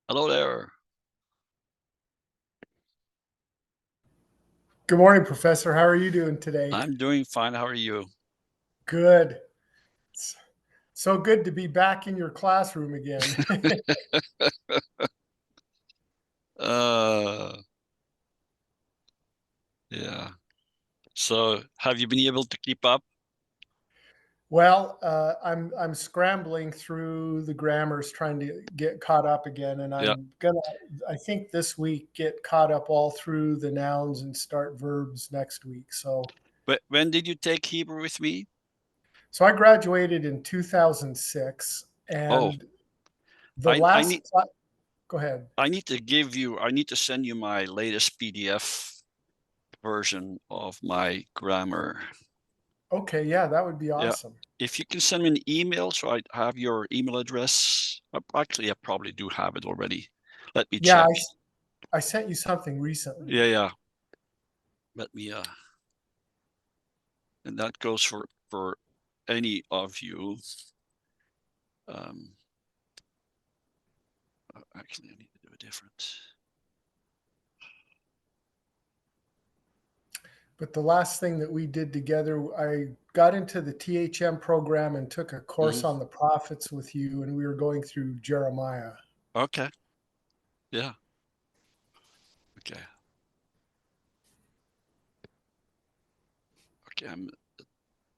Hello there. Good morning, Professor. How are you doing today? I'm doing fine. How are you? Good. It's so good to be back in your classroom again. Uh, yeah. So, have you been able to keep up? Well, I'm scrambling through the grammars trying to get caught up again, and Yeah. I think this week get caught up all through the nouns and start verbs next week. But when did you take Hebrew with me? So I graduated in 2006, Oh, and the I last need go ahead. I need to send you my latest PDF version of my grammar. Okay, yeah, that would be Yeah. awesome. If you can send me an email, so I have your email address. Actually, I probably do have it already. Let me Yeah, check. I sent you something recently. Yeah, yeah. Let me and that goes for any of you. Um, actually, I need to do it different. But the last thing that we did together, I got into the THM program and took a course Mhm. on the prophets with you, and we were going through Jeremiah. Okay. Yeah. Okay. Okay. I'm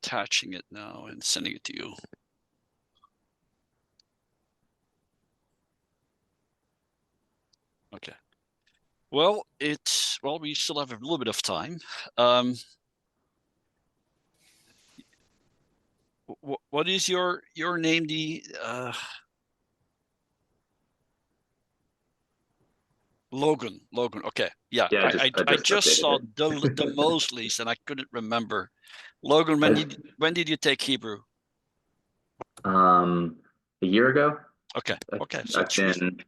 attaching it now and sending it to you. Okay. Well, we still have a little bit of time. Um, what is your name? Logan. Logan. Okay. Yeah. Yeah, I I just just updated saw it. the Mosleys and I couldn't remember. Logan, I, when did you take Hebrew? um, a year ago, Okay. I, Okay. So I've it's recent. been,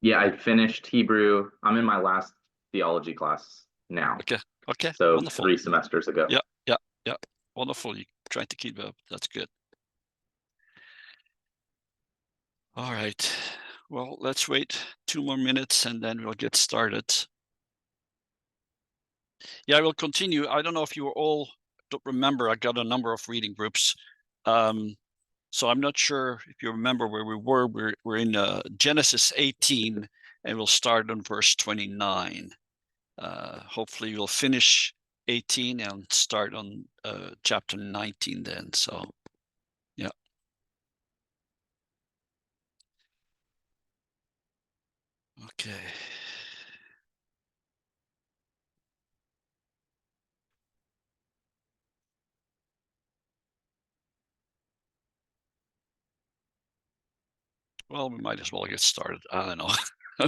yeah, I finished Hebrew. I'm in my last theology class now. Okay. Okay. So Wonderful. 3 semesters ago. Yeah. Yeah. Yeah. Wonderful. You trying to keep up. That's good. All right. Well, let's wait 2 more minutes and then we'll get started. Yeah, I will continue. I don't know if you all don't remember, I got a number of reading groups. So I'm not sure if you remember where we were. We're in Genesis 18 and we'll start on verse 29. Hopefully we'll finish 18 and start on chapter 19 then. So, yeah. Okay. Well, we might as well get started. I don't know.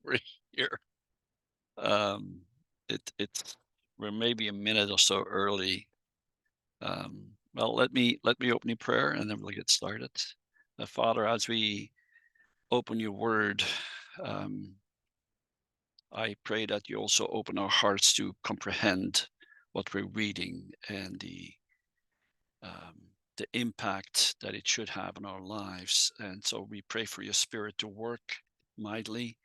We're here. Um, it's we're maybe a minute or so early. Well, let me open in prayer and then we'll get started. Father, as we open your word, um, I pray that you also open our hearts to comprehend what we're reading and the impact that it should have on our lives. And so we pray for your spirit to work mightily,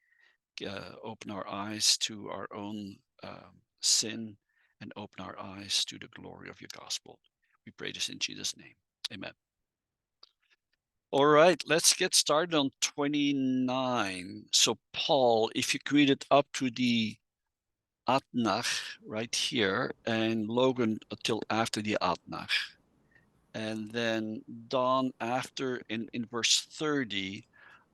open our eyes to our own sin, and open our eyes to the glory of your gospel. We pray this in Jesus' name. Amen. All right, let's get started on 29. So Paul, if you could read it up to the Atnach right here, and Logan until after the Atnach. And then Don after in verse 30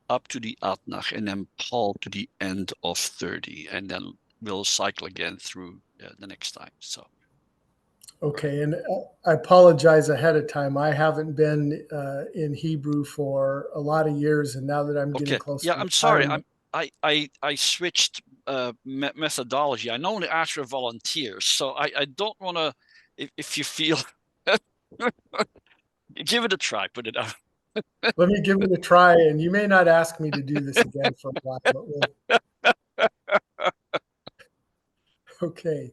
up to the Atnach, and then Paul to the end of 30. And then we'll cycle again through the next time. So, Okay, and I apologize ahead of time. I haven't been in Hebrew for a lot of years, and now that I'm getting okay. close Yeah, to I'm sorry. retirement, I switched methodology. I normally ask for volunteers, so I don't want to. If you feel, give it a try. Put it out. let me give it a try. And you may not ask me to do this again for a while, but okay.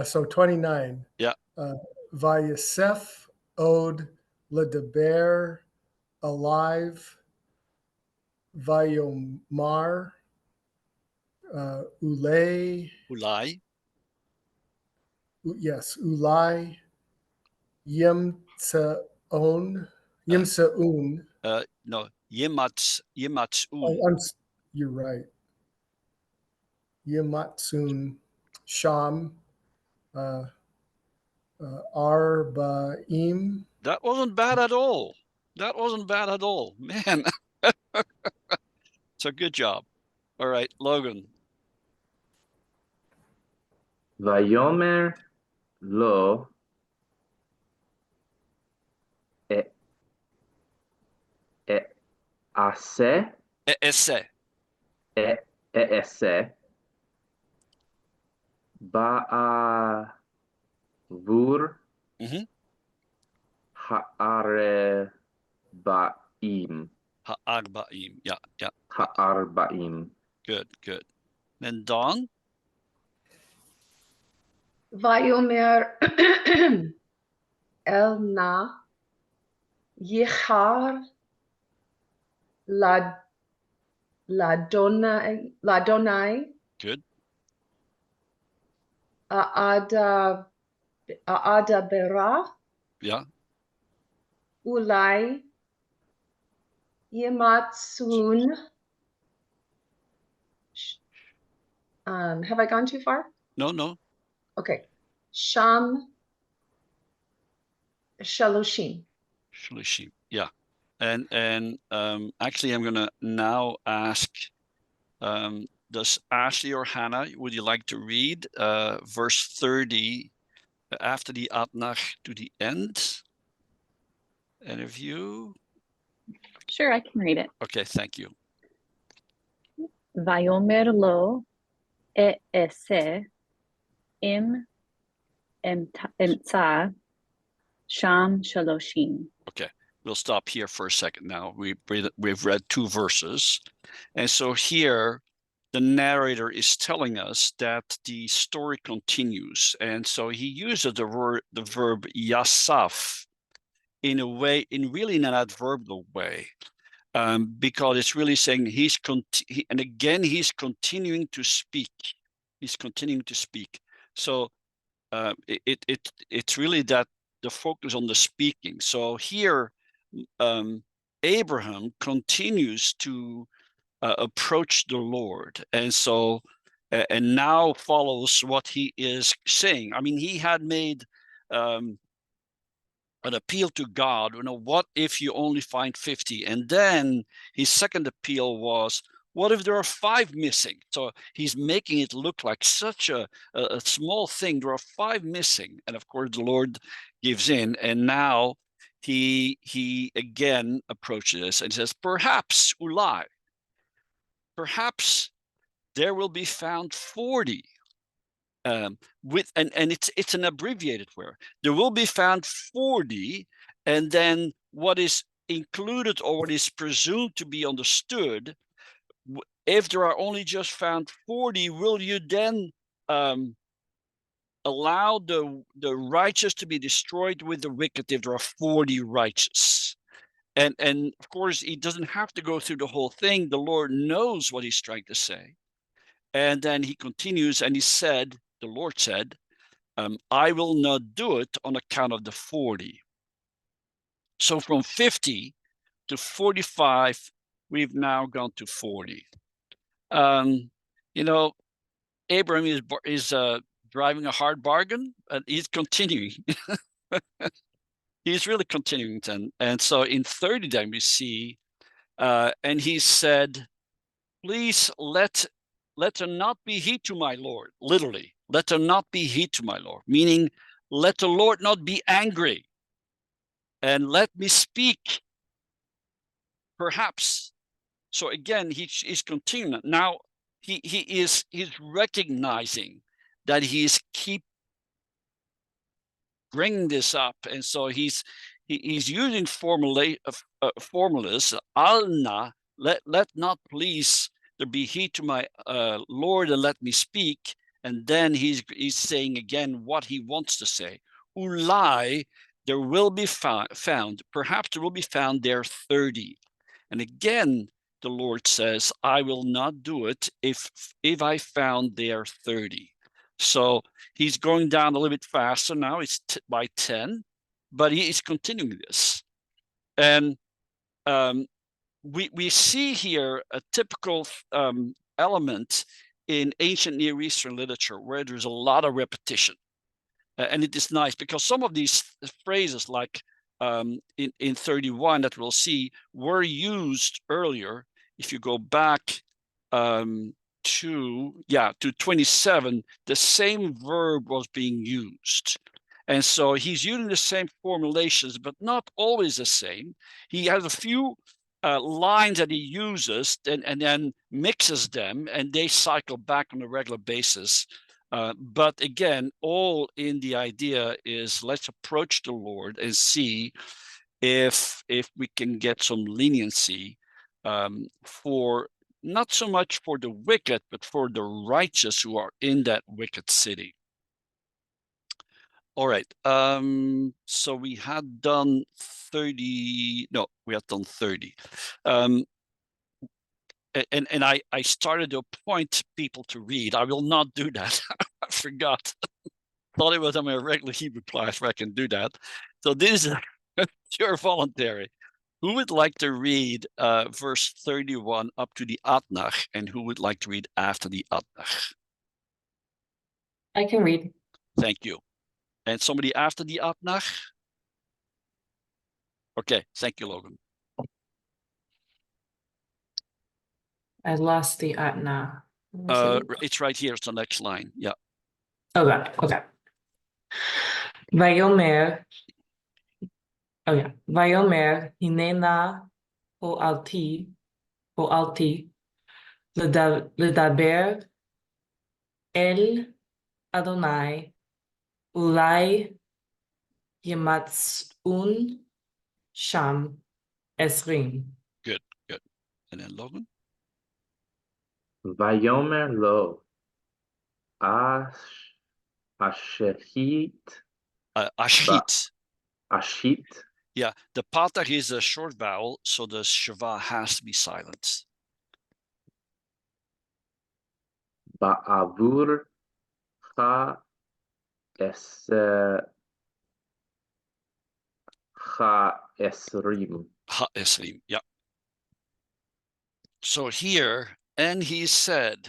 So 29. Yeah. Uh, Vayasef od ledaber alive Vayomar, Ulay, Ulai, yes, Ulai, Yimtsaon, Yimsaun. no, Yimatsun. You're right. Yimatsun, Sham, Arbaim. That wasn't bad at all. That wasn't bad at all, man. So good job. All right, Logan. Vayomer lo e ase Esse. ese ba'avur Mhm. ha'arbaim. Ha'arbaim. Yeah, yeah. Ha'arbaim. Good, good. Then Don. Vayomer Elna Yichar Ladonai Good. Aada Bera Yeah. Ulai Yimatsun. Have I gone too far? No. Okay. Sham Shaloshim. Shlishim. Yeah. And actually I'm gonna now ask does Ashley or Hannah, would you like to read verse 30 after the Atnach to the end? Any of you? Sure, I can read it. Okay, thank you. Vayomer lo ese im emtza sham shaloshim. Okay, we'll stop here for a second now. We've read 2 verses. And so here, the narrator is telling us that the story continues. And so he uses the verb yasaf in a way, really in an adverbial way, because it's really saying he's continuing to speak. He's continuing to speak. So it's really that the focus on the speaking. So here, Abraham continues to approach the Lord, and so and now follows what he is saying. I mean, he had made an appeal to God. What if you only find 50? And then his second appeal was, what if there are 5 missing? So he's making it look like such a small thing. There are 5 missing, and of course the Lord gives in, and now he again approaches this and says, perhaps Ulai, perhaps there will be found 40. With and it's an abbreviated word. There will be found 40, and then what is included or what is presumed to be understood, if there are only just found 40, will you then allow the righteous to be destroyed with the wicked if there are 40 righteous? And of course, he doesn't have to go through the whole thing. The Lord knows what he's trying to say. And then he continues, and the Lord said, I will not do it on account of the 40. So from 50 to 45, we've now gone to 40. Abraham is driving a hard bargain, and he's continuing. He's really continuing then. And so in 30 then we see, and he said, please let there not be heat to my Lord. Literally, let there not be heat to my Lord, meaning let the Lord not be angry, and let me speak, perhaps. So again, he's continuing. Now he's recognizing that he's keep bringing this up, and so he's using formulas. Alna, let not please there be heat to my Lord, and let me speak. And then he's saying again what he wants to say. Ulai, there will be found, perhaps there will be found there 30. And again, the Lord says, I will not do it if I found there 30. So he's going down a little bit faster now. It's by 10, but he is continuing this. And we see here a typical element in ancient Near Eastern literature where there's a lot of repetition. And it is nice because some of these phrases, like in 31 that we'll see, were used earlier. If you go back to 27, the same verb was being used. And so he's using the same formulations, but not always the same. He has a few lines that he uses and then mixes them, and they cycle back on a regular basis. But again, all in the idea is let's approach the Lord and see if we can get some leniency for not so much for the wicked, but for the righteous who are in that wicked city. All right. So we had done 30. No, we had done 30. And I started to appoint people to read. I will not do that. I forgot. Thought it was on my regular Hebrew class where I can do that. So this is pure voluntary. Who would like to read verse 31 up to the Atnach, and who would like to read after the Atnach? I can read. Thank you. And somebody after the Atnach? Okay, thank you, Logan. I lost the Atna. Where is it? It's right here. It's the next line. Yeah. Okay. Vayomer. Oh yeah. Vayomer hinena po'alti ledaber el Adonai ulai yematzun sham esrim. Good. And then Logan? Vayomer lo ashehit Ashit. ashit Yeah, the patach is a short vowel, so the shava has to be silent. ba'avur cha esrim. Ha-esrim, yeah. So here, and he said,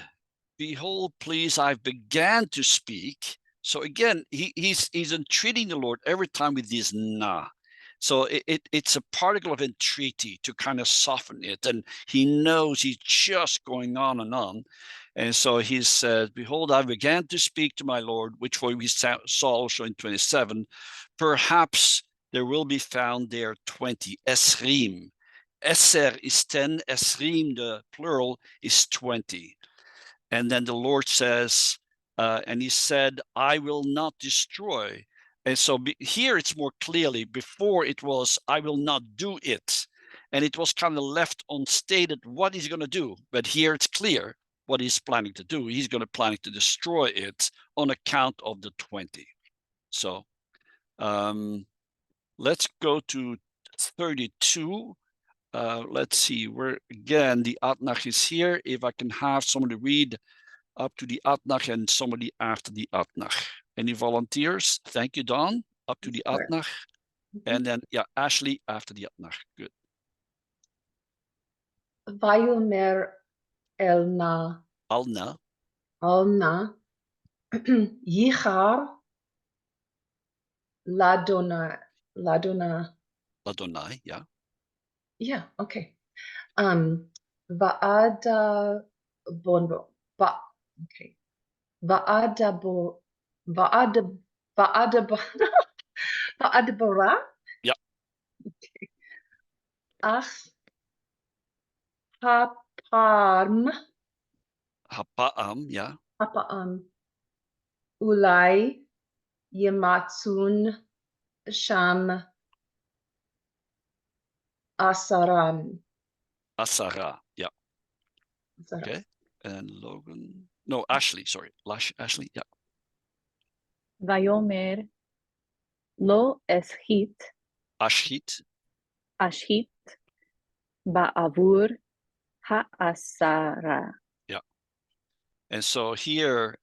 behold, please, I've began to speak. So again, he's entreating the Lord every time with this na. So it's a particle of entreaty to kind of soften it. And he knows he's just going on and on. And so he says, behold, I began to speak to my Lord, which we saw also in 27. Perhaps there will be found there 20. Esrim. Eser is 10. Esrim, the plural, is 20. And then the Lord says, and he said, I will not destroy. And so here it's more clearly, before it was, I will not do it. And it was kind of left unstated what he's going to do. But here it's clear what he's planning to do. He's planning to destroy it on account of the 20. So let's go to 32. Let's see, where again, the Atnach is here. If I can have somebody read up to the Atnach and somebody after the Atnach. Any volunteers? Thank you, Don. Up to the Sure. Atnach. And then, Ashley after the Atnach. Good. Vayomer elna Alna. alna yichar ladona. Ladonai, yeah. Yeah, okay. Va'ada bonbo. Okay. Va'ada bora. Yeah. Okay. Ach hapam Hapa'am, yeah. Ulai yematsun sham asaram. Asara, yeah. Asara. Okay. And Logan. No, Ashley, sorry. Ashley, yeah. Vayomer lo Ashit. ashit ba'avur ha'asara. And so here,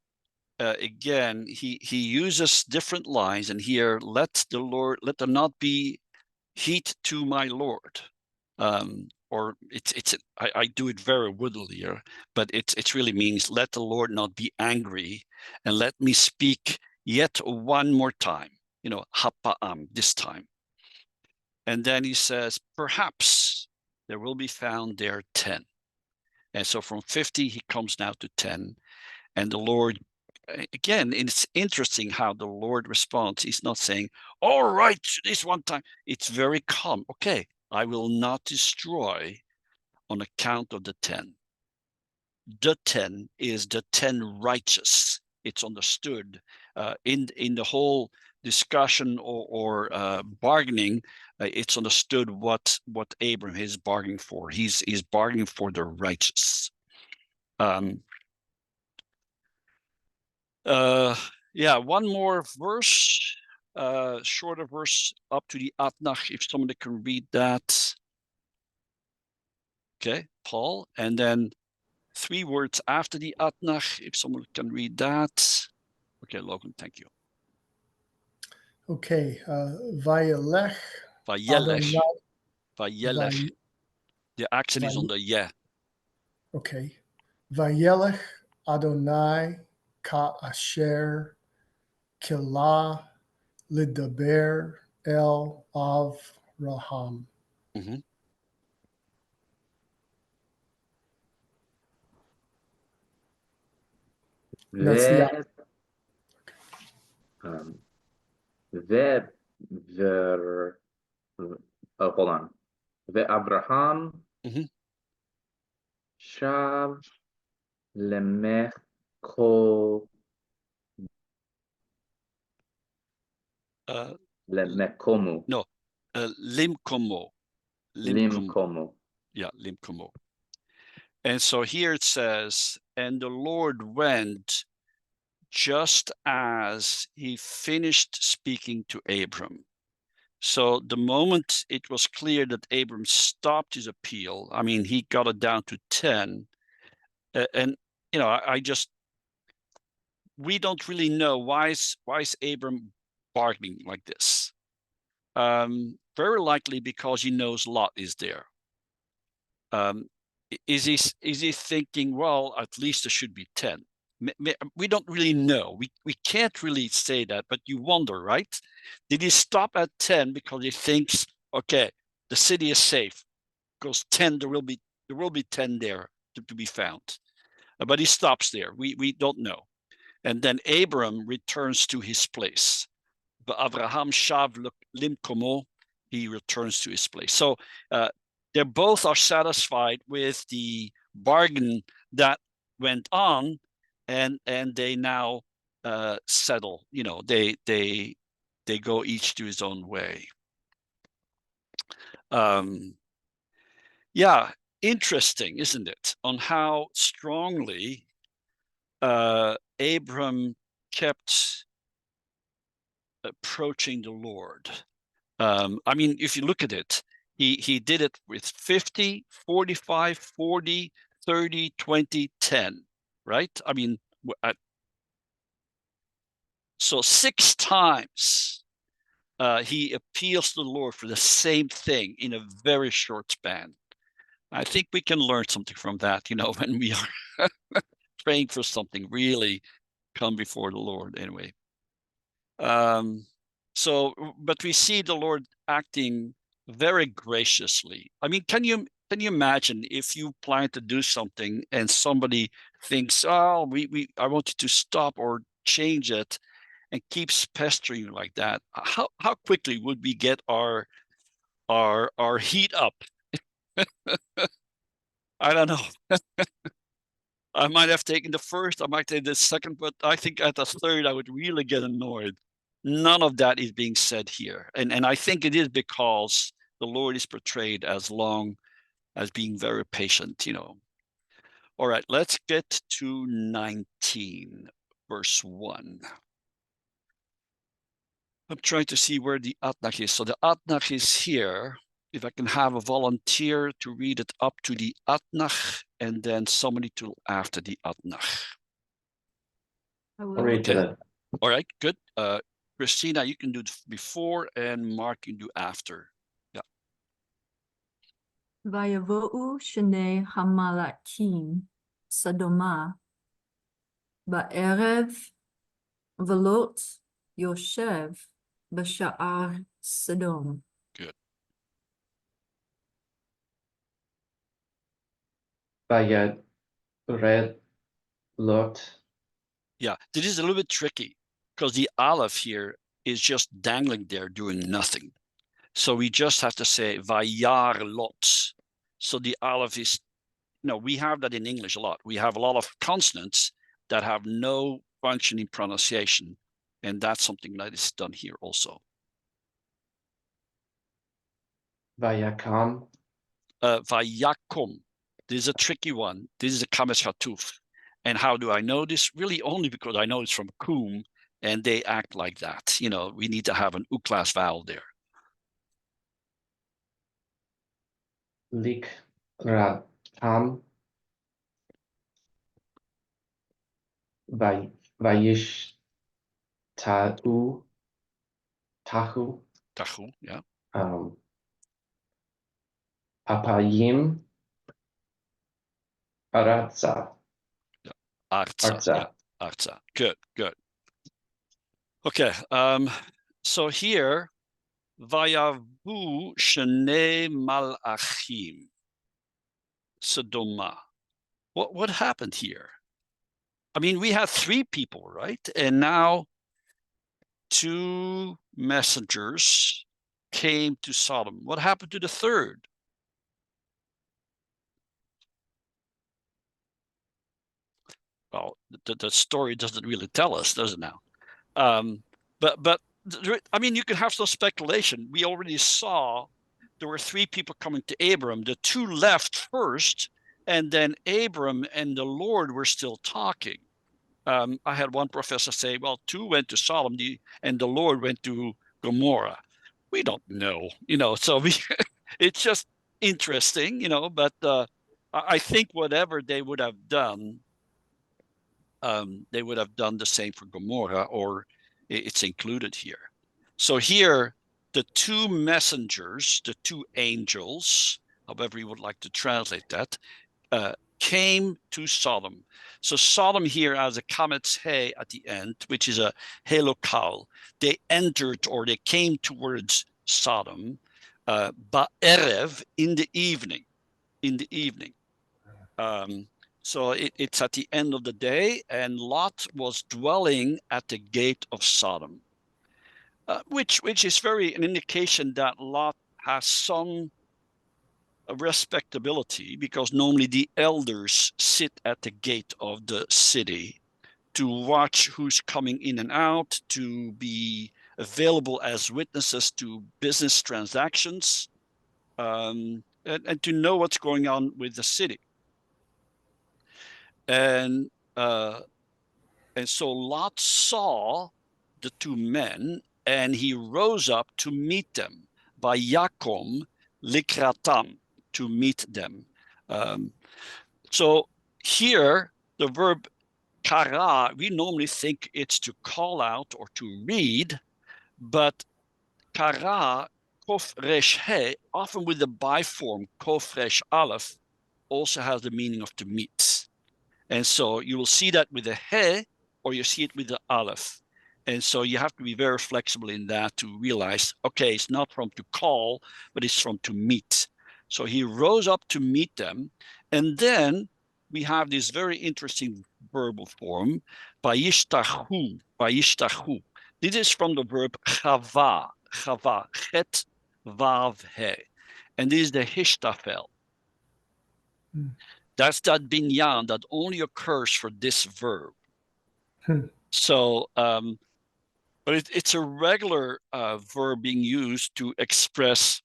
again, he uses different lines, and here, let there not be heat to my Lord. Or I do it very wittily here, but it really means let the Lord not be angry, and let me speak yet one more time, hapa'am, this time. And then he says, perhaps there will be found there 10. And so from 50, he comes now to 10. And the Lord, again, it's interesting how the Lord responds. He's not saying, all right, this one time. It's very calm. Okay, I will not destroy on account of the 10. The 10 is the 10 righteous. It's understood in the whole discussion or bargaining. It's understood what Abram is bargaining for. He's bargaining for the righteous. Yeah, one more verse, shorter verse up to the Atnach, if somebody can read that. Okay, Paul, and then 3 words after the Atnach, if someone can read that. Okay, Logan, thank you. Okay, Vayelech. Vayelech. Adonai- Vayelech. The accent is on the yeah. Okay. Vayelech Adonai ka asher kilah lidaber el Avraham. Mm-hmm. That's the hold on. Ve'Avraham Mhm. shav lemecho lemekomu. No, limkomo. Limkomu. Yeah, limkomo. And so here it says, and the Lord went just as he finished speaking to Abram. So the moment it was clear that Abram stopped his appeal, I mean, he got it down to 10. And, we don't really know why is Abram bargaining like this. Very likely because he knows Lot is there. Is he thinking, well, at least there should be 10? We don't really know. We can't really say that, but you wonder, right? Did he stop at 10 because he thinks, okay, the city is safe, because 10 there will be 10 there to be found, but he stops there. We don't know. And then Abram returns to his place. But Avraham shav limkomo, he returns to his place. So they both are satisfied with the bargain that went on, and they now settle. They go each to his own way. Yeah, interesting, isn't it? On how strongly Abram kept approaching the Lord. I mean, if you look at it, he did it with 50, 45, 40, 30, 20, 10, right? I mean, so 6 times he appeals to the Lord for the same thing in a very short span. I think we can learn something from that, when we are praying for something, really come before the Lord anyway. So, but we see the Lord acting very graciously. I mean, can you imagine if you plan to do something and somebody thinks, oh, I want you to stop or change it, and keeps pestering you like that? How quickly would we get our heat up? I don't know. I might have taken the first, I might take the second, but I think at the third I would really get annoyed. None of that is being said here. And I think it is because the Lord is portrayed as long as being very patient, All right, let's get to 19, verse 1. I'm trying to see where the Atnach is. So the Atnach is here. if I can have a volunteer to read it up to the Atnach and then somebody to after the Atnach. I I'll will. read to Okay. that. All right, good. Christina, you can do it before and Mark can do after. Vayavo'u Shnei Hamalakim Sodoma Ba'erev Velot Yoshev B'sha'ar Sodom. Vayad Red Lot. Yeah, this is a little bit tricky because the Aleph here is just dangling there doing nothing. So we just have to say Vayar Lot. So the Aleph is, we have that in English a lot. We have a lot of consonants that have no functioning pronunciation. And that's something that is done here also. Vayakam. Vayakom. This is a tricky one. This is a Kamesh Hatuf. And how do I know this? Really only because I know it's from Kum and they act like that. We need to have an U-class vowel there. Lik Radham. Vayish Tahu. Tahu, yeah. Apayim Aratza. Arza, yeah. Arza. Good. Okay. So here, Vayavu Shnei Malachim Sodoma. What happened here? I mean, we had 3 people, right? And now 2 messengers came to Sodom. What happened to the 3rd? Well, the story doesn't really tell us, does it now? But I mean, you can have some speculation. We already saw there were 3 people coming to Abram. The 2 left first, and then Abram and the Lord were still talking. I had one professor say, well, 2 went to Sodom and the Lord went to Gomorrah. We don't know, so it's just interesting, but I think whatever they would have done, they would have done the same for Gomorrah, or it's included here. So here, the 2 messengers, the 2 angels, however you would like to translate that, came to Sodom. So Sodom here has a kametz he at the end, which is a helokal. They entered or they came towards Sodom, ba'erev, in the evening. So it's at the end of the day, and Lot was dwelling at the gate of Sodom, which is an indication that Lot has some respectability, because normally the elders sit at the gate of the city to watch who's coming in and out, to be available as witnesses to business transactions, and to know what's going on with the city. And so Lot saw the 2 men, and he rose up to meet them, by Yakom likratam, to meet them. So here, the verb kara, we normally think it's to call out or to read, but kara, kof resh he, often with the biform kof resh aleph, also has the meaning of to meet. And so you will see that with the he, or you see it with the aleph. And so you have to be very flexible in that to realize, okay, it's not from to call, but it's from to meet. So he rose up to meet them. And then we have this very interesting verbal form, vayishtachu. This is from the verb chava, chet vav he. And this is the hishtafel. That's that binyan that only occurs for this verb. So, but it's a regular verb being used to express,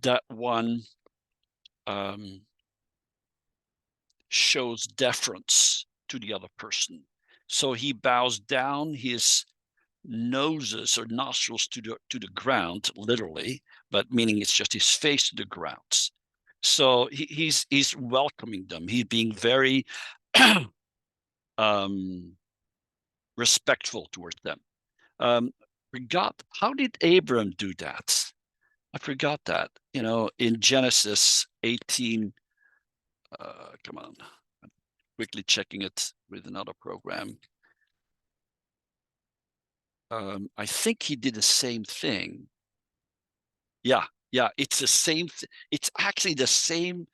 that one shows deference to the other person. So he bows down his noses or nostrils to the ground, literally, but meaning it's just his face to the ground. So he's welcoming them. He's being very respectful towards them. How did Abram do that? I forgot that. In Genesis 18. Come on, I'm quickly checking it with another program. I think he did the same thing. Yeah, it's the same. It's actually the same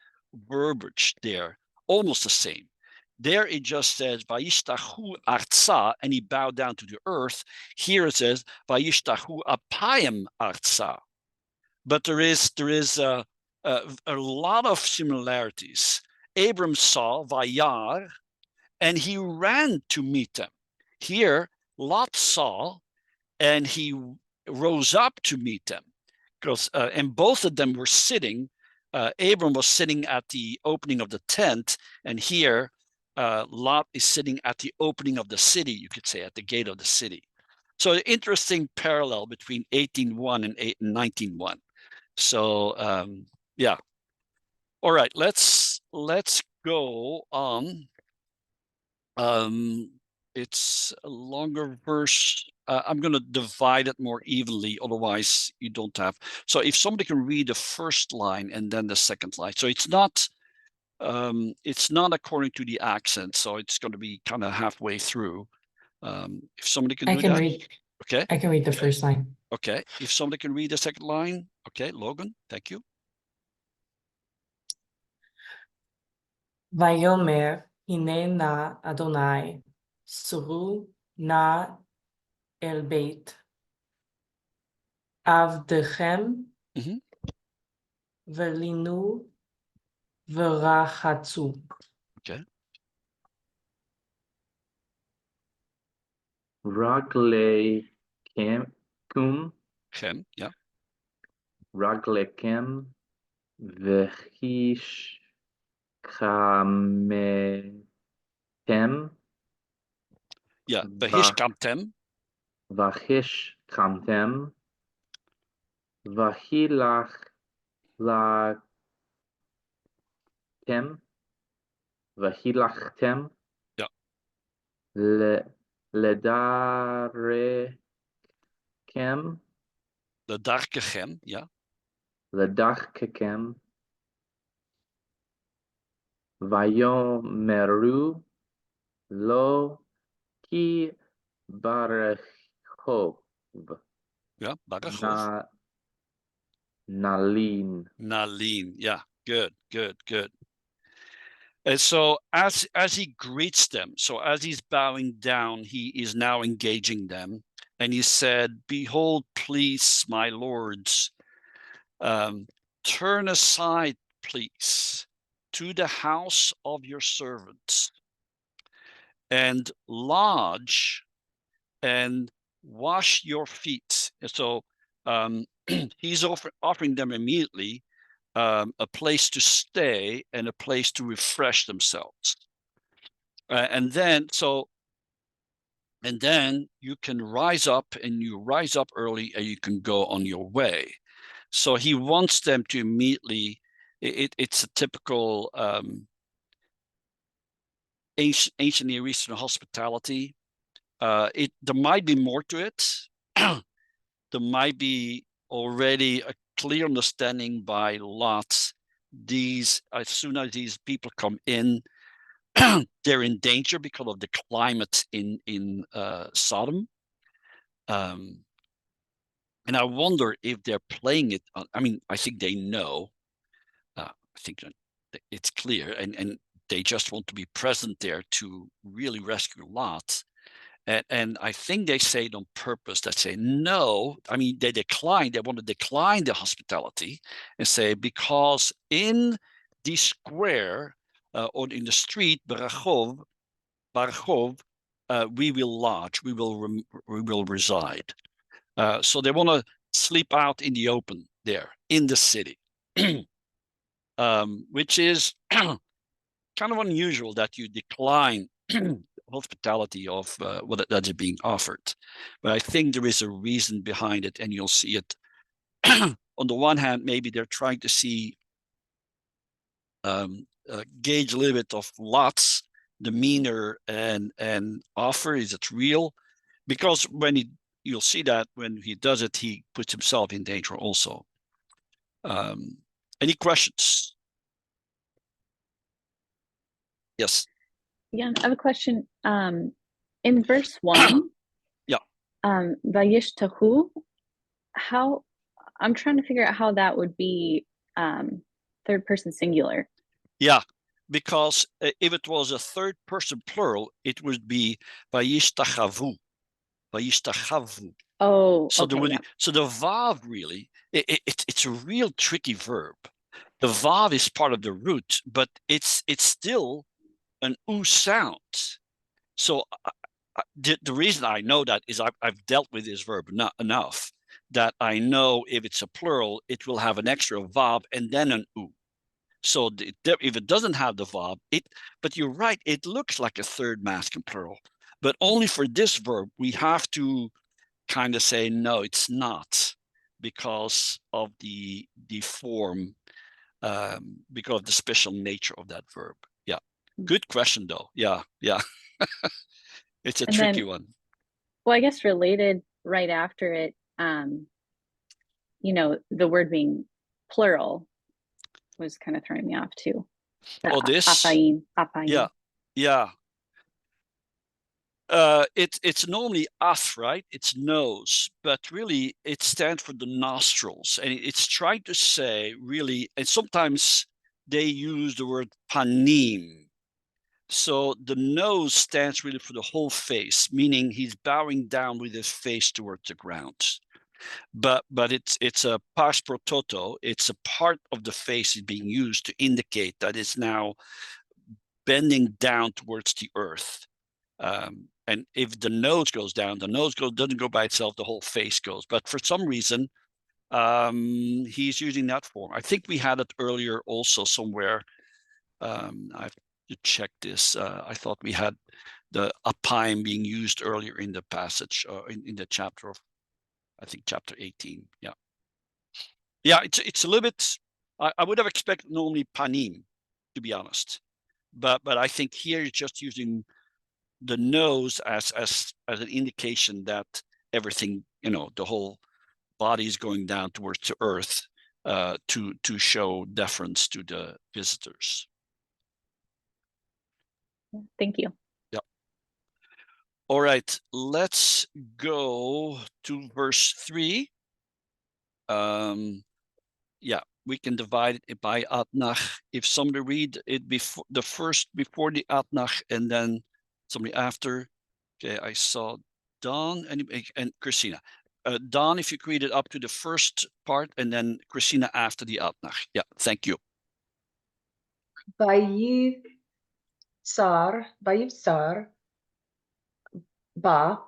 verbiage there, almost the same. There it just says Vayishtachu artsa, and he bowed down to the earth. Here it says Vayishtachu apayim artsa. But there is a lot of similarities. Abram saw Vayar, and he ran to meet them. Here, Lot saw, and he rose up to meet them. And both of them were sitting. Abram was sitting at the opening of the tent, and here Lot is sitting at the opening of the city, you could say, at the gate of the city. So an interesting parallel between 18:1 and 19:1. So yeah. All right, let's go on. It's a longer verse. I'm going to divide it more evenly, otherwise you don't have. So if somebody can read the first line and then the second line. So it's not according to the accent, so it's going to be kind of halfway through. If somebody can do that. Read. Okay. I can read the first line. Okay. If somebody can read the second line. Okay, Logan, thank you. Vayomer hine na Adonai suru na el beit avdechem Mhm. velinu verachatzu. Okay. Raglekum, Chem, yeah. Raglekem, Vechish Kametem, Yeah. Vahishkamtem. Vachish Kamtem, Vahilach Lachtem, Vahilachtem, Yeah. Ledarekem, The Darkechem, yeah. Ledachkekem, Vayomeru, Lo Ki Barechov, Yeah. Barachov. Nalin. Nalin. Yeah. Good. And so as he greets them, so as he's bowing down, he is now engaging them. And he said, "Behold, please, my lords, turn aside, please, to the house of your servants, and lodge and wash your feet." And so he's offering them immediately a place to stay and a place to refresh themselves. And then you can rise up, and you rise up early, and you can go on your way. So he wants them to immediately, it's a typical ancient Near Eastern hospitality. There might be more to it. There might be already a clear understanding by Lot. As soon as these people come in, they're in danger because of the climate in Sodom. And I wonder if they're playing it. I think they know. I think that it's clear, and they just want to be present there to really rescue Lot. And I think they say it on purpose. They say no. They decline. They want to decline the hospitality and say, because in the square or in the street, Barachov, we will lodge. We will reside. So they want to sleep out in the open there in the city, which is kind of unusual that you decline hospitality of that is being offered. But I think there is a reason behind it, and you'll see it. On the one hand, maybe they're trying to see, gauge a little bit of Lot's demeanor and offer. Is it real? Because when you'll see that when he does it, he puts himself in danger also. Any questions? Yes. Yeah, I have a question. In verse 1, Yeah. Vayishtahu, how, I'm trying to figure out how that would be third person singular. Yeah, because if it was a third person plural, it would be vayishtachavu. Vayishtachavu. Oh, So okay, yeah. so the vav really, it's a real tricky verb. The vav is part of the root, but it's still an u sound. So the reason I know that is I've dealt with this verb enough that I know if it's a plural, it will have an extra vav and then an u. So if it doesn't have the vav, but you're right, it looks like a third masculine plural. But only for this verb, we have to kind of say, no, it's not, because of the form, because of the special nature of that verb. Yeah. Good question, though. Yeah. It's a And tricky then- one. Well, I guess related right after it, the word being plural was kind of throwing me off too. Oh, this? Apaim. Yeah. It's normally af, right? It's nose, but really it stands for the nostrils, and it's trying to say really, and sometimes they use the word panim. So the nose stands really for the whole face, meaning he's bowing down with his face towards the ground. But it's a pas pro toto. It's a part of the face is being used to indicate that it's now bending down towards the earth. And if the nose goes down, doesn't go by itself, the whole face goes. But for some reason, he's using that form. I think we had it earlier also somewhere. I have to check this. I thought we had the apaim being used earlier in the passage, in the chapter of, I think, chapter 18. Yeah. It's a little bit. I would have expected normally panim, to be honest, but I think here it's just using the nose as an indication that everything, the whole body is going down towards the earth, to show deference to the visitors. Thank you. Yeah. All right, let's go to verse 3. Yeah, we can divide it by atnach. If somebody read it before the before the atnach and then somebody after. Okay, I saw Don and Christina. Don, if you could read it up to the first part, and then Christina after the atnach. Yeah, thank you. Vayivsar, bam,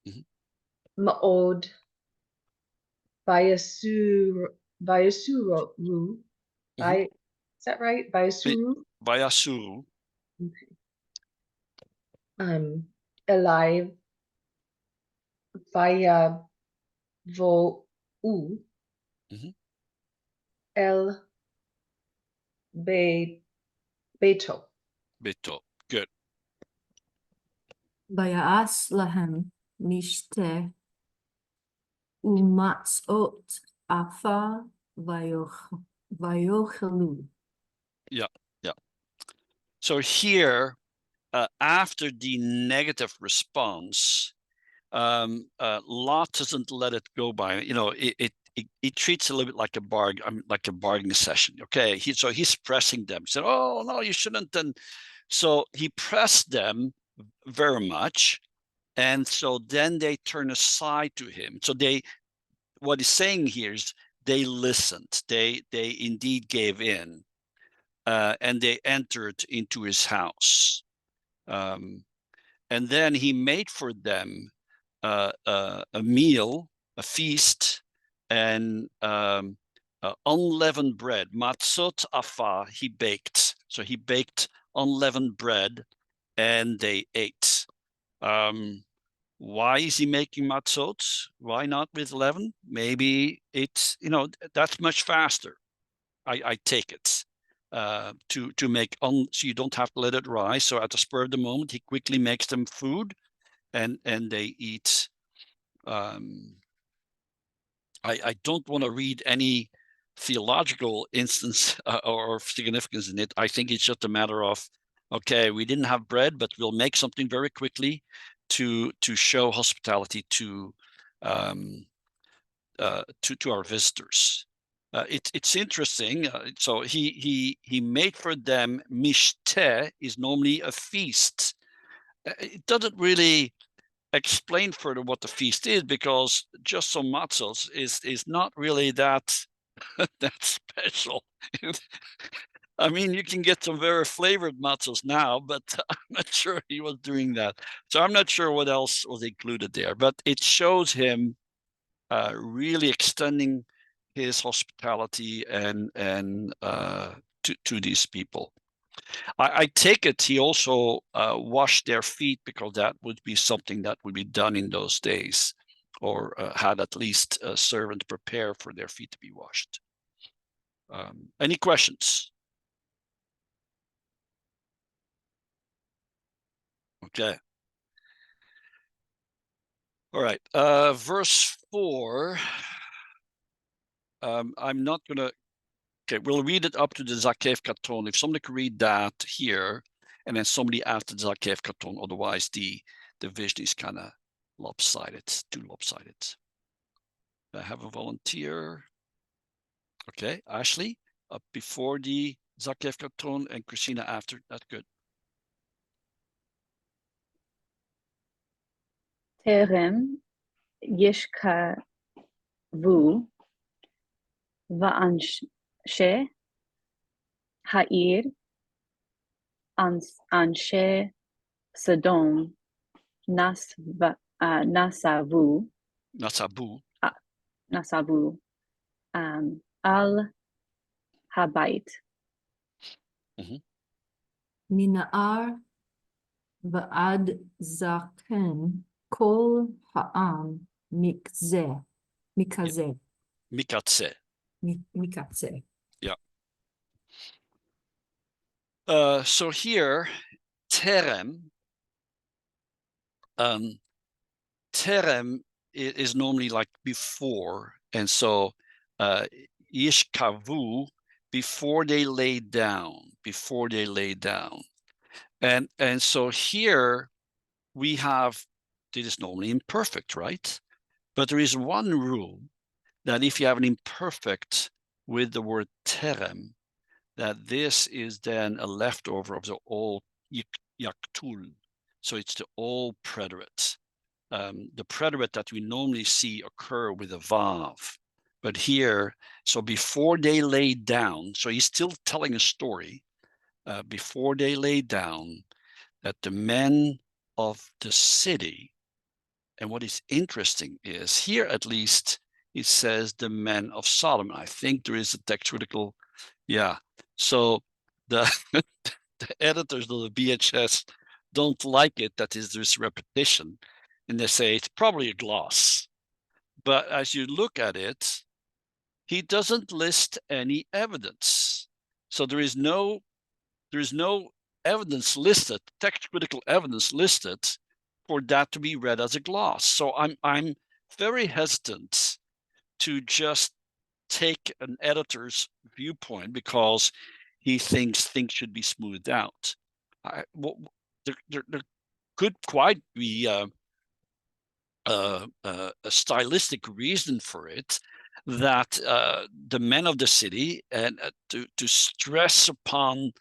Mhm. ma'od, vayasuru, is that right? Vayasuru, Vayasuru. alive, vaya vo Mhm. el beto. Beto. Good. Vayas lahem mishte umatzot afa vayochelu. Yeah. So here, after the negative response, Lot doesn't let it go by. It treats a little bit like a bargaining session. Okay, so he's pressing them. He said, "Oh no, you shouldn't." And so he pressed them very much, and so then they turn aside to him. So what he's saying here is they listened. They indeed gave in, and they entered into his house. And then he made for them a meal, a feast, and unleavened bread. Matzot afa, he baked. So he baked unleavened bread, and they ate. Why is he making matzot? Why not with leaven? Maybe it's, that's much faster. I take it to make so you don't have to let it rise. So at the spur of the moment, he quickly makes them food, and they eat. I don't want to read any theological instance or significance in it. I think it's just a matter of, okay, we didn't have bread, but we'll make something very quickly to show hospitality to our visitors. It's interesting. So he made for them mishteh is normally a feast. It doesn't really explain further what the feast is, because just some matzos is not really that that special. I mean, you can get some very flavored matzos now, but I'm not sure he was doing that. So I'm not sure what else was included there, but it shows him really extending his hospitality and to these people. I take it he also washed their feet, because that would be something that would be done in those days, or had at least a servant prepare for their feet to be washed. Any questions? Okay. All right. Verse 4. I'm not going to. Okay, we'll read it up to the Zakef Katon. If somebody could read that here, and then somebody after the Zakef Katon, otherwise the vision is kind of lopsided, too lopsided. I have a volunteer. Okay, Ashley, up before the Zakef Katon, and Christina after. That's good. טרם ישכבו ואנשי העיר אנשי סדום נסבו על הבית. מנער ועד זקן כל העם מקצה. Yeah. So here, terem. Terem is normally like before, and so yishkavu, before they lay down, and so here we have, this is normally imperfect, right? But there is one rule, that if you have an imperfect with the word terem, that this is then a leftover of the old yaktul. So it's the old preterite. The preterite that we normally see occur with a vav. But here, so before they lay down, so he's still telling a story, before they lay down, that the men of the city, and what is interesting is here, at least, it says the men of Sodom. I think there is a textual, yeah. So the editors of the BHS don't like it, that is this repetition, and they say it's probably a gloss. But as you look at it, he doesn't list any evidence. So there is no evidence listed, text critical evidence listed, for that to be read as a gloss. So I'm very hesitant to just take an editor's viewpoint because he thinks things should be smoothed out. There could quite be a stylistic reason for it, that the men of the city, and to stress upon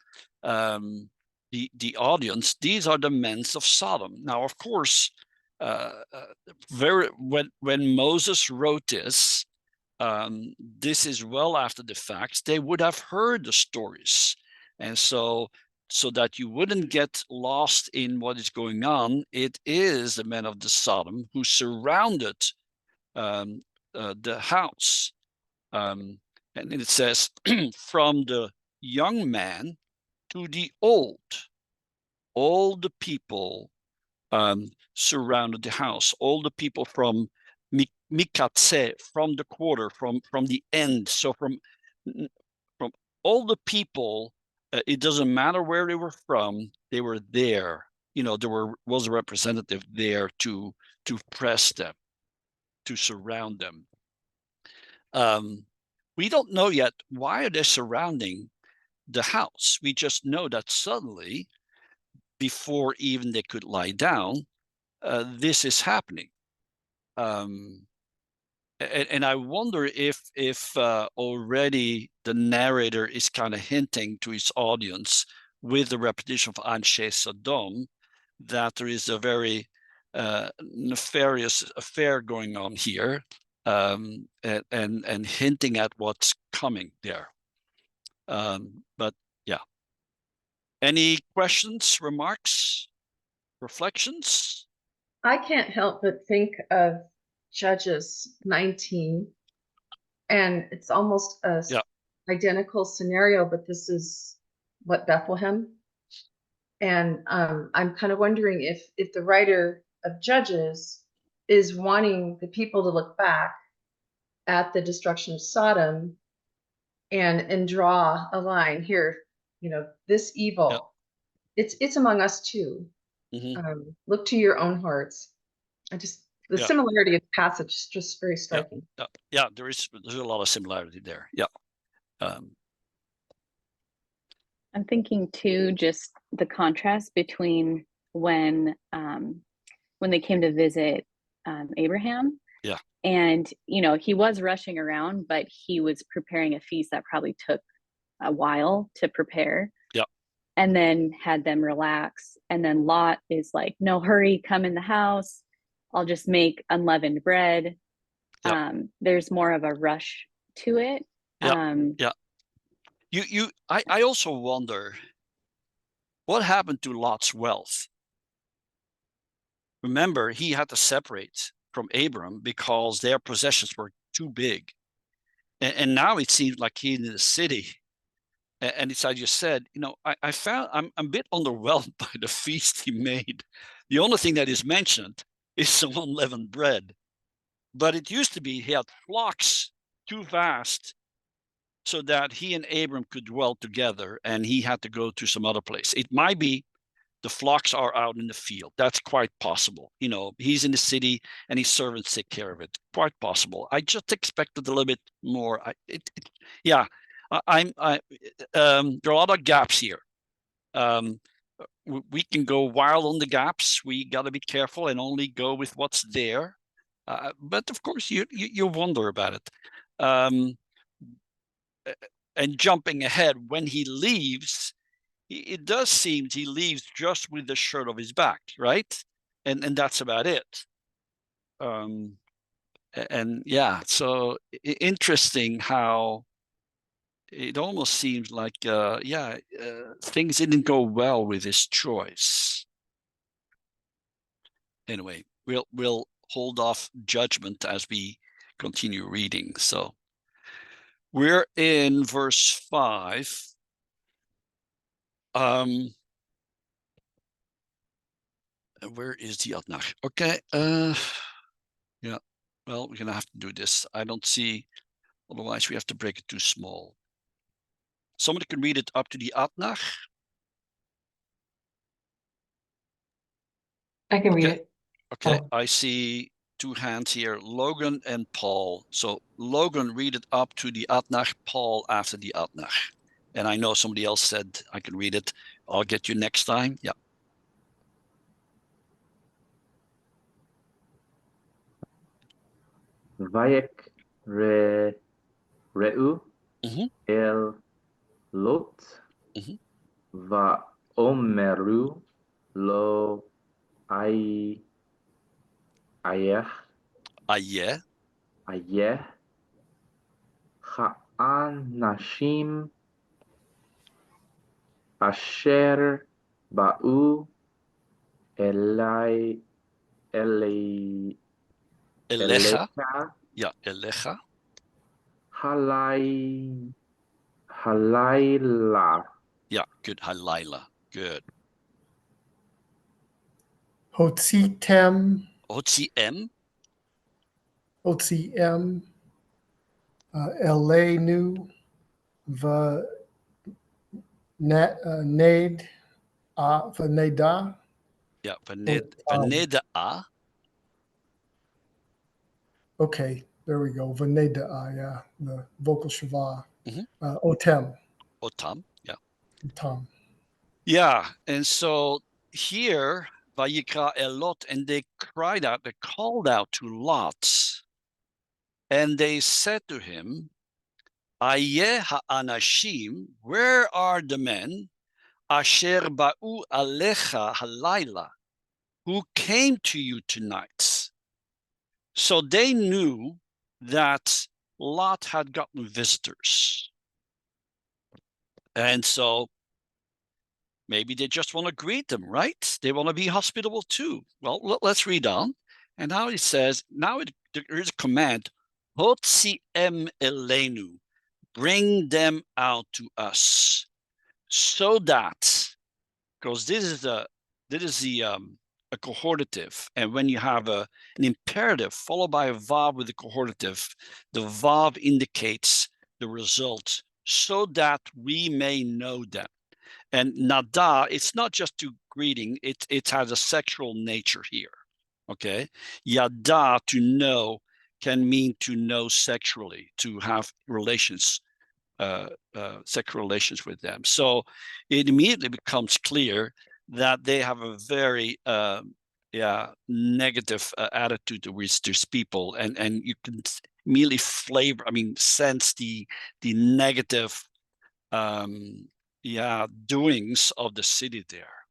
the audience, these are the men of Sodom. Now, of course, when Moses wrote this, this is well after the fact. They would have heard the stories, and so that you wouldn't get lost in what is going on, it is the men of the Sodom who surrounded the house, and it says from the young man to the old the people surrounded the house. All the people from Mikatse, from the quarter, from the end. So from all the people, it doesn't matter where they were from, they were there. You know, was a representative there to press them, to surround them. We don't know yet why are they surrounding the house. We just know that suddenly, before even they could lie down, this is happening. And I wonder if already the narrator is kind of hinting to his audience with the repetition of Anshe Sodom that there is a very nefarious affair going on here, and hinting at what's coming there. But yeah. Any questions, remarks, reflections? I can't help but think of Judges 19, and it's almost a identical scenario, but this is what Bethlehem. And I'm kind of wondering if the writer of Judges is wanting the people to look back at the destruction of Sodom and draw a line here. You know, this evil, it's among us too. Look to your own hearts. The similarity of the passage is just very striking. Yeah, there's a lot of similarity there. Yeah. I'm thinking too, just the contrast between when they came to visit Abraham. Yeah. And, you know, he was rushing around, but he was preparing a feast that probably took a while to prepare. Yeah. And then had them relax. And then Lot is like, no, hurry, come in the house. I'll just make unleavened bread. Yeah. There's more of a rush to it. Yeah. I also wonder what happened to Lot's wealth. Remember, he had to separate from Abram because their possessions were too big. And now it seems like he's in the city. And it's, I just said, you know, I found I'm a bit underwhelmed by the feast he made. The only thing that is mentioned is some unleavened bread. But it used to be he had flocks too vast so that he and Abram could dwell together, and he had to go to some other place. It might be the flocks are out in the field. That's quite possible. You know, he's in the city and his servants take care of it. Quite possible. I just expected a little bit more. There are a lot of gaps here. We can go wild on the gaps. We got to be careful and only go with what's there. But of course, you wonder about it. And jumping ahead, when he leaves, it does seem he leaves just with the shirt off his back, right? And that's about it. And yeah, so interesting how it almost seems like things didn't go well with his choice. Anyway, we'll hold off judgment as we continue reading. So we're in verse 5. Where is the Adnach? Okay. Yeah. Well, we're gonna have to do this. I don't see. Otherwise, we have to break it too small. Somebody can read it up to the Adnach. I can read it. Okay. Oh. I see two hands here, Logan and Paul. So Logan, read it up to the Adnach. Paul after the Adnach. And I know somebody else said I can read it. I'll get you next time. Yeah. Vayek Reu el Lot va Omeru lo Ayeh Ha'anashim Asher Ba'u Elecha. Yeah, Elecha. Halayla. Yeah, good. Halayla. Good. Hotzitem, Hotziem, Otziem, Elenu, Vaned, Vaneda. yeah, Hotam. Vaneda, Okay, there we go. Vaneda, yeah, the vocal shava. Mhm. Otem, Otam, yeah. Tom. Yeah, and so here, Vayikra Elot, and they cried out, they called out to Lot, and they said to him, Ayeh ha'anashim, where are the men, asher ba'u alecha halayla, who came to you tonight? So they knew that Lot had gotten visitors. And so maybe they just want to greet them, right? They want to be hospitable too. Well, let's read on. And now it says, there is a command, Hotziem elenu, bring them out to us, so that, because this is a cohortative, and when you have an imperative followed by a vav with a cohortative, the vav indicates the result, so that we may know them. And nada, it's not just to greeting, it has a sexual nature here. Okay. Yada, to know, can mean to know sexually, to have relations, sexual relations with them. So it immediately becomes clear that they have a very negative attitude towards these people, and you can immediately sense the negative doings of the city there.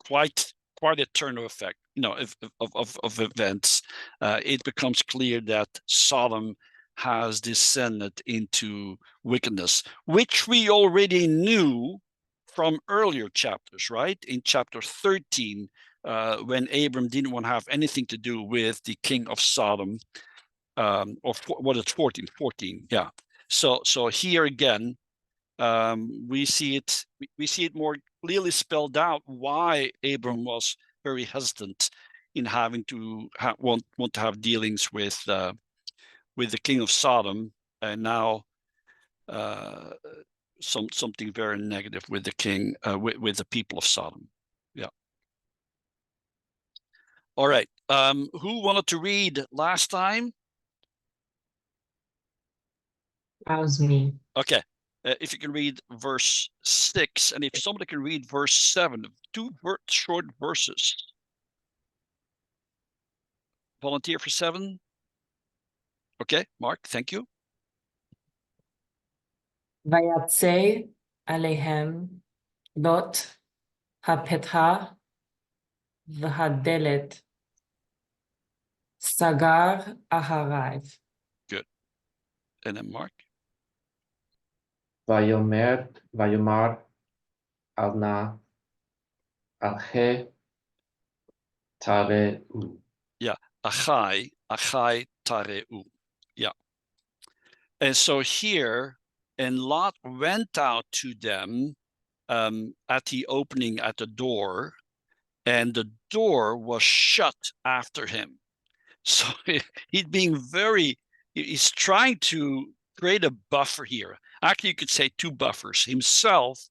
Quite a turn of effect, of events. It becomes clear that Sodom has descended into wickedness, which we already knew from earlier chapters, right? In chapter 13, when Abram didn't want to have anything to do with the king of Sodom, or what is 14, yeah. So here again, we see it more clearly spelled out why Abram was very hesitant in having to want to have dealings with the king of Sodom, and now something very negative with the king, with the people of Sodom. Yeah. All right. Who wanted to read last time? That was me. Okay. If you can read verse 6, and if somebody can read verse 7, two short verses. Volunteer for 7? Okay, Mark, thank you. Vayatse alehem lot hapetha v'hadelet sagar aharav. Good. And then Mark. Vayomar alna alche tareu. Yeah, achai tareu. Yeah. And so here, and Lot went out to them at the opening at the door, and the door was shut after him. So he's trying to create a buffer here. Actually, you could say two buffers, himself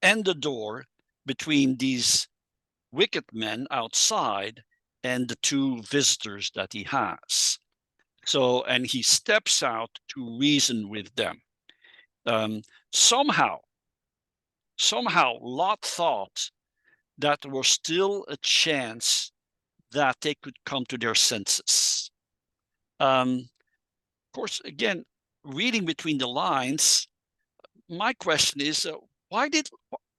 and the door, between these wicked men outside and the two visitors that he has. So, and he steps out to reason with them. Somehow Lot thought that there was still a chance that they could come to their senses. Of course, again, reading between the lines, my question is, why did,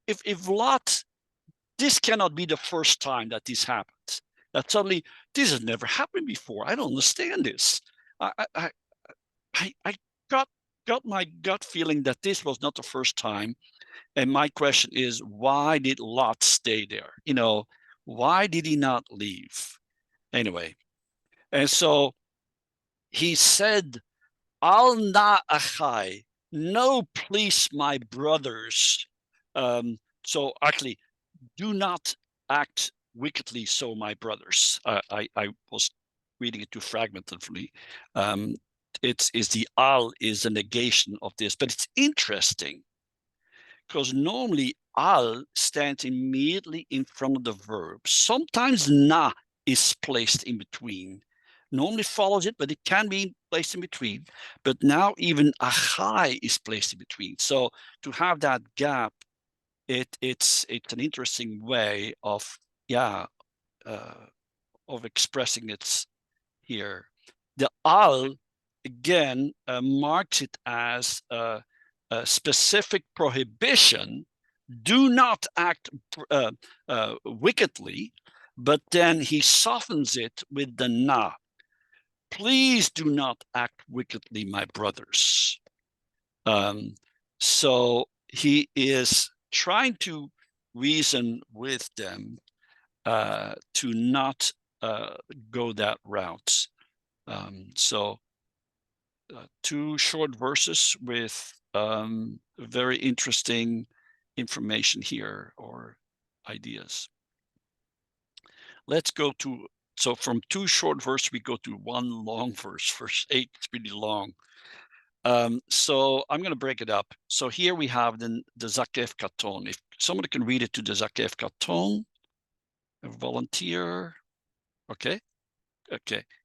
if Lot, this cannot be the first time that this happens, that suddenly, this has never happened before. I don't understand this. I got my gut feeling that this was not the first time. And my question is, why did Lot stay there? Why did he not leave? Anyway, and so he said, Al na achai, no, please, my brothers. So actually, do not act wickedly, so my brothers. I was reading it too fragmentedly. It's the al is a negation of this, but it's interesting because normally al stands immediately in front of the verb. Sometimes na is placed in between. Normally follows it, but it can be placed in between. But now even achai is placed in between. So to have that gap, it's an interesting way of expressing it here. The al again marks it as a specific prohibition. Do not act wickedly, but then he softens it with the na. Please do not act wickedly, my brothers. So he is trying to reason with them to not go that route. So two short verses with very interesting information here or ideas. Let's go to, so from two short verses, we go to one long verse. Verse 8 is pretty long. So I'm going to break it up. So here we have the Zakef Katon. If somebody can read it to the Zakef Katon, a volunteer. Okay.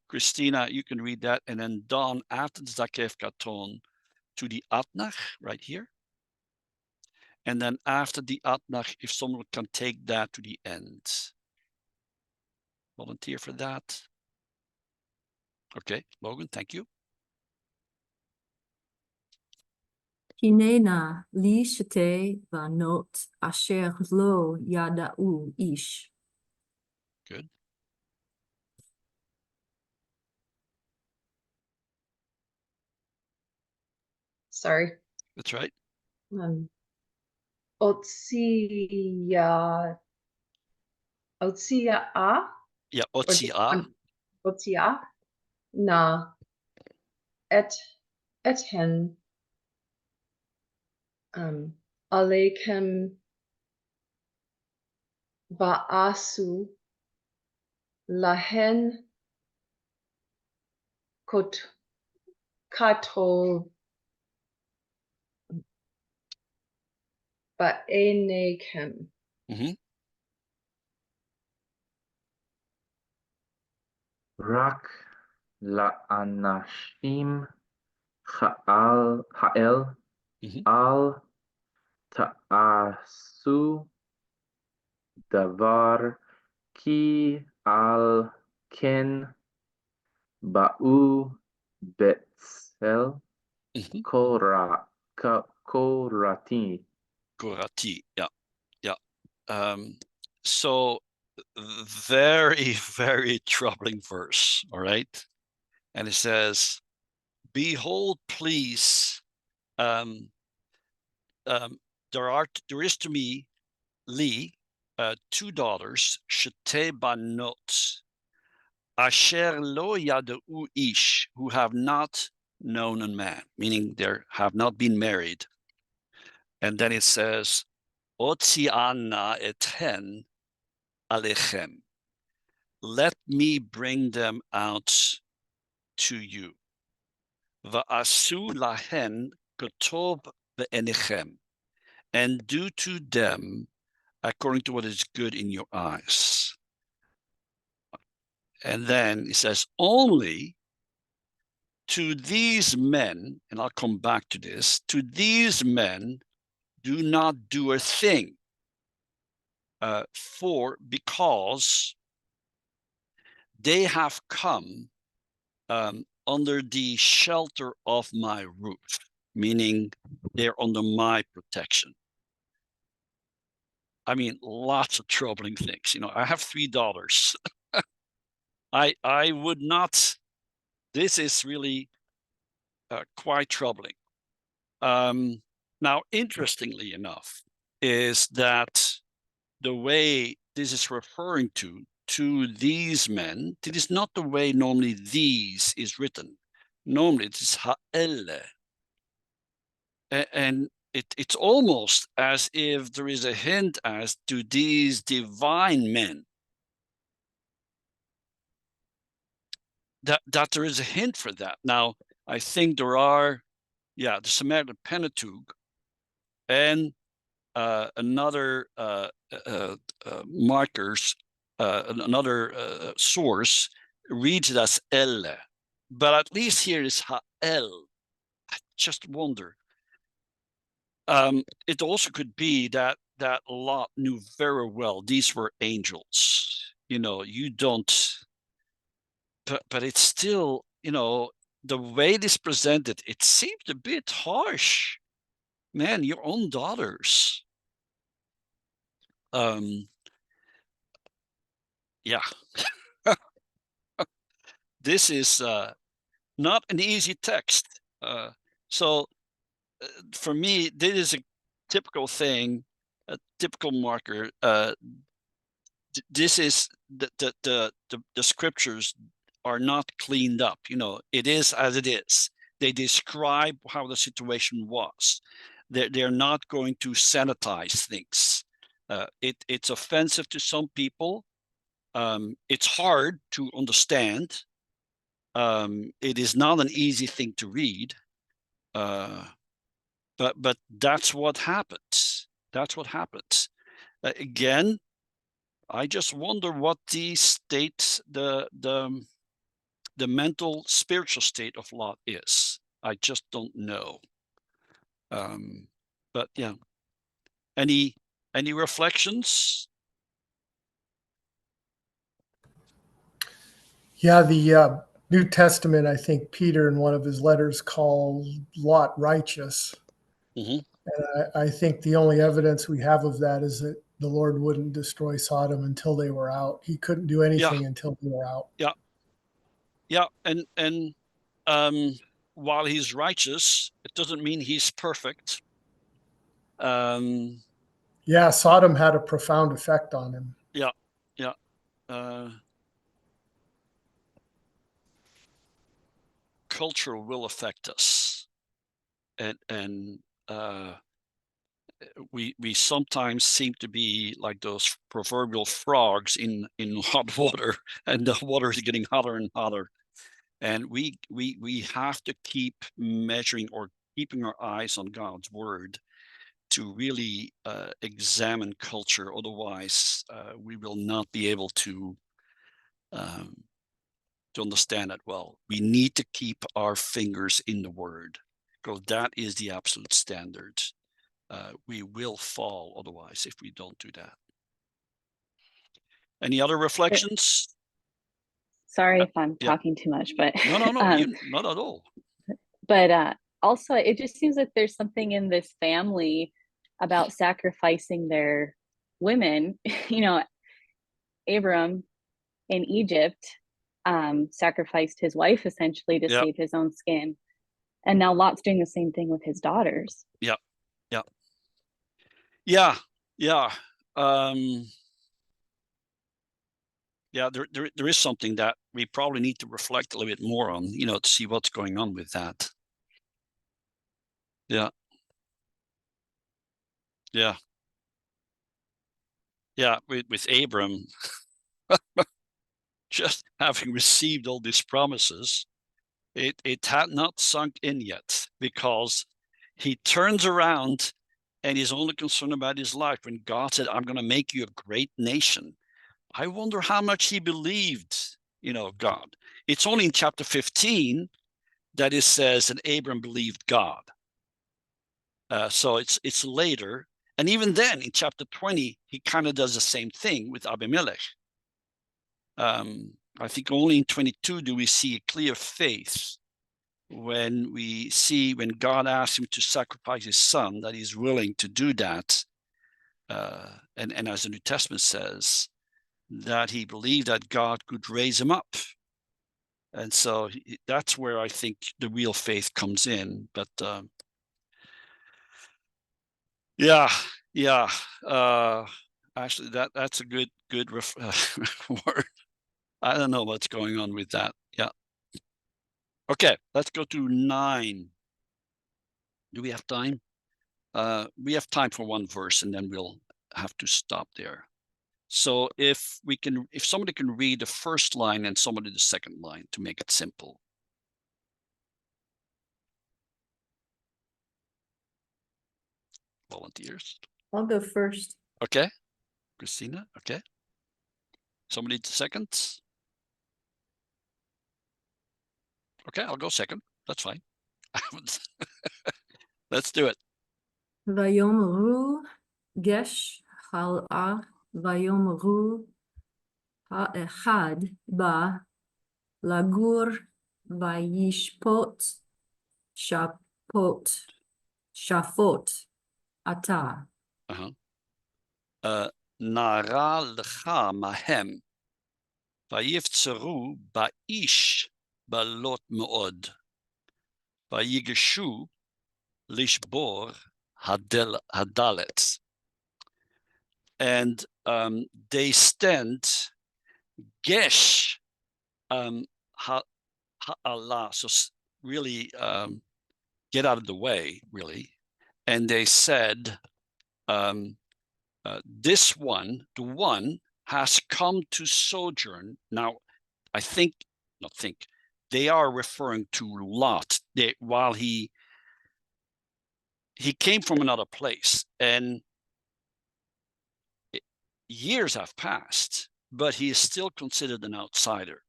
Christina, you can read that. And then Don after the Zakef Katon to the Atnach right here. And then after the Atnach, if someone can take that to the end. Volunteer for that. Okay, Logan, thank you. Hinena li shete vanot asher lo yada'u ish. Good. Sorry. That's right. Otsia a. Yeah, Otsia. Otsia na eten alekem ba'asu lahen katol ba'enekem. Rak la'anashim ha'el al ta'asu davar ki al ken ba'u betzel korati. Yeah. So very, very troubling verse, all right? And it says, behold, please, there is to me, Lee, 2 daughters, shete banot, asher lo yada'u ish, who have not known a man, meaning they have not been married. And then it says, Otziana eten alechem. Let me bring them out to you. Va'asu lahen kotov ve'enechem. And do to them according to what is good in your eyes. And then it says, only to these men, and I'll come back to this, to these men do not do a thing, because they have come under the shelter of my roof, meaning they're under my protection. I mean, lots of troubling things. You know, I have 3 daughters. I would not, this is really quite troubling. Now, interestingly enough, is that the way this is referring to these men, it is not the way normally these is written. Normally it is ha'ele. And it's almost as if there is a hint as to these divine men. That there is a hint for that. Now, I think there are, the Samaritan Pentateuch and another markers, another source reads it as El, but at least here is Ha'el. I just wonder. It also could be that Lot knew very well these were angels. You don't. But it's still, the way it is presented, it seemed a bit harsh. Man, your own daughters. Yeah. This is not an easy text. So for me, this is a typical thing, a typical marker. This is the scriptures are not cleaned up. It is as it is. They describe how the situation was. They're not going to sanitize things. It's offensive to some people. It's hard to understand. It is not an easy thing to read. But that's what happens. That's what happens. Again, I just wonder what the state, the mental, spiritual state of Lot is. I just don't know. But yeah, any reflections? Yeah, the New Testament, I think Peter in one of his letters called Lot righteous. Mm-hmm. And I think the only evidence we have of that is that the Lord wouldn't destroy Sodom until they were out. He couldn't do anything until they were out. Yeah. Yeah. And while he's righteous, it doesn't mean he's perfect. Yeah, Sodom had a profound effect on him. Yeah. Culture will affect us, and we sometimes seem to be like those proverbial frogs in hot water, and the water is getting hotter and hotter, and we have to keep measuring or keeping our eyes on God's word to really examine culture. Otherwise, we will not be able to understand it well. We need to keep our fingers in the word, because that is the absolute standard. We will fall otherwise if we don't do that. Any other reflections? Sorry if I'm talking too much, but no, not at all. But also, it just seems like there's something in this family about sacrificing their women. Abram in Egypt sacrificed his wife essentially to save his own skin, and now Lot's doing the same thing with his daughters. There is something that we probably need to reflect a little bit more on, to see what's going on with that. With Abram, just having received all these promises, it had not sunk in yet, because he turns around and he's only concerned about his life when God said, I'm going to make you a great nation. I wonder how much he believed, God. It's only in chapter 15 that it says that Abram believed God. So it's later. And even then, in chapter 20, he kind of does the same thing with Abimelech. I think only in 22 do we see a clear faith when God asks him to sacrifice his son, that he's willing to do that. And as the New Testament says, that he believed that God could raise him up. And so that's where I think the real faith comes in. But actually, that's a good word. I don't know what's going on with that. Yeah. Okay, let's go to 9. Do we have time? we have time for one verse and then we'll have to stop there. So if somebody can read the first line and somebody the second line to make it simple. Volunteers. I'll go first. Okay. Christina, okay. Somebody the second. Okay, I'll go second. That's fine. Let's do it. Vayomru gesh hal'ah vayomru ha'echad ba lagur vayishpot shafot ata. Nara lecha mahem vayivtzeru ba'ish balot me'od vayigeshu lishbor hadalet. And they stand gesh ha'ala, so really get out of the way, really. And they said, this one, the one, has come to sojourn. Now, they are referring to Lot. While he came from another place, and years have passed, but he is still considered an outsider,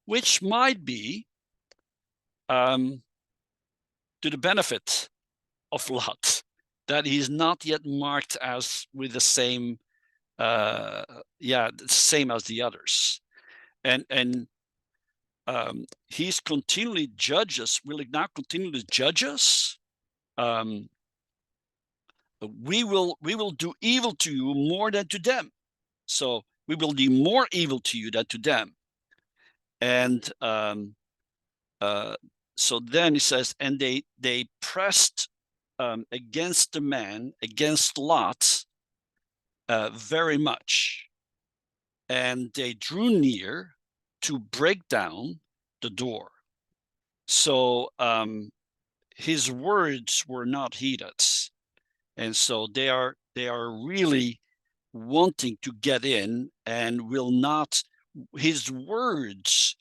which might be to the benefit of Lot, that he's not yet marked as with the same, same as the others, and he's continually judges. Will he now continue to judge us? We will do evil to you more than to them. So we will do more evil to you than to them. And so then he says, and they pressed against the man, against Lot, very much. And they drew near to break down the door. So his words were not heeded. And so they are really wanting to get in and will not, his words,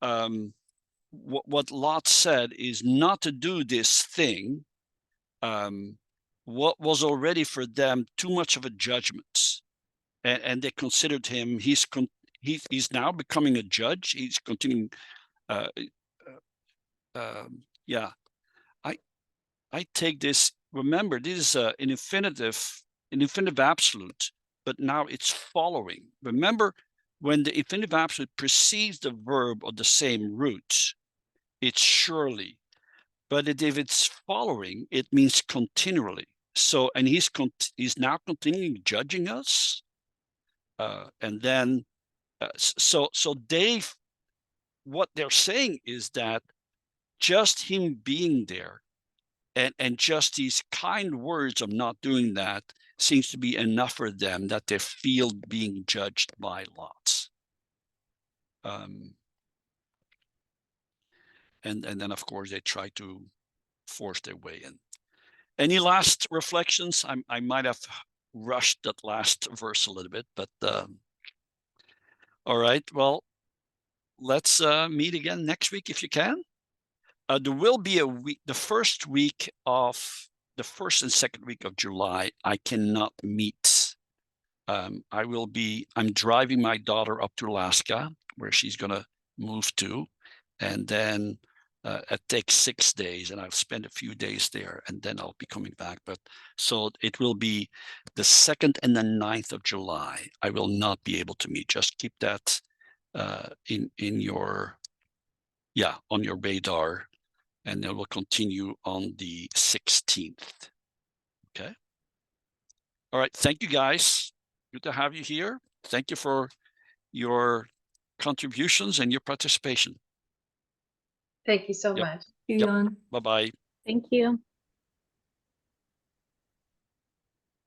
what Lot said is not to do this thing, what was already for them too much of a judgment. And they considered him, he's now becoming a judge. He's continuing, I take this, remember, this is an infinitive absolute, but now it's following. Remember, when the infinitive absolute precedes the verb of the same root, it's surely. But if it's following, it means continually. So, and he's now continuing judging us. And then, so what they're saying is that just him being there and just these kind words of not doing that seems to be enough for them, that they feel being judged by Lot. And then, of course, they try to force their way in. Any last reflections? I might have rushed that last verse a little bit, but all right. Well, let's meet again next week if you can. There will be a week, the first and second week of July, I cannot meet. I'm driving my daughter up to Alaska, where she's going to move to. And then it takes 6 days, and I'll spend a few days there, and then I'll be coming back. But so it will be the 2nd and the 9th of July. I will not be able to meet. Just keep that in your, on your radar. And then we'll continue on the 16th. Okay. All right. Thank you, guys. Good to have you here. Thank you for your contributions and your participation. Thank you so much. Yep. Bye-bye. Thank you.